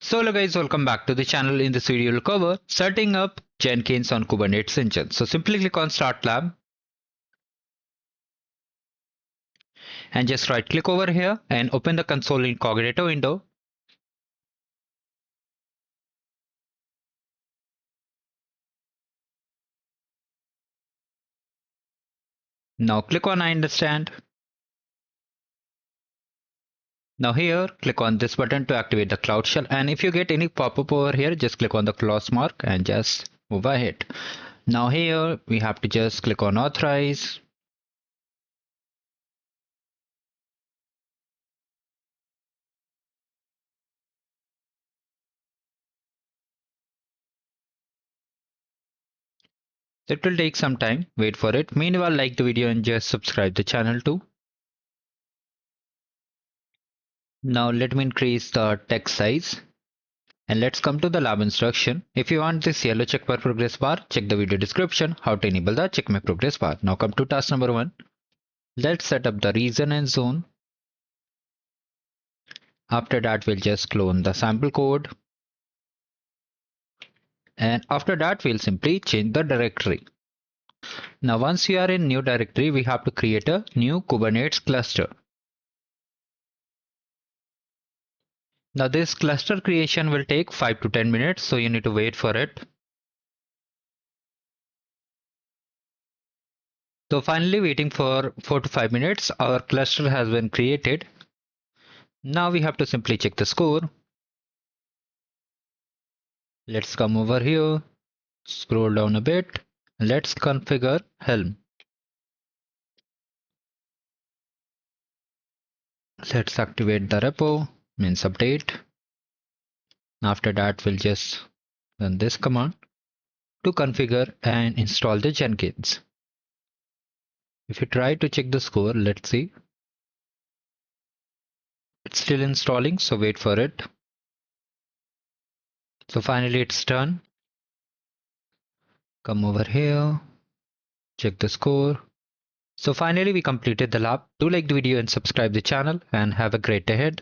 So hello guys, welcome back to the channel. In this video we'll cover setting up Jenkins on Kubernetes engine. So simply click on Start Lab and just right click over here and open the console incognito window. Now click on I understand. Now here click on this button to activate the Cloud Shell, and if you get any pop-up over here just click on the cross mark and just move ahead. Now here we have to just click on authorize. It will take some time, wait for it. Meanwhile, like the video and just subscribe the channel too. Now let me increase the text size. And let's come to the lab instruction. If you want this yellow check my progress bar, check the video description how to enable the check my progress bar. Now come to task number 1. Let's set up the region and zone. After that, we'll just clone the sample code. And after that, we'll simply change the directory. Now once you are in new directory, we have to create a new Kubernetes cluster. Now this cluster creation will take 5 to 10 minutes, so you need to wait for it. So finally, waiting for 4 to 5 minutes, our cluster has been created. Now we have to simply check the score. Let's come over here, scroll down a bit. Let's configure Helm. Let's activate the repo, means update. After that, we'll just run this command to configure and install the Jenkins. If you try to check the score, let's see. It's still installing, so wait for it. So finally it's done. Come over here, check the score. So finally we completed the lab. Do like the video and subscribe the channel and have a great day ahead.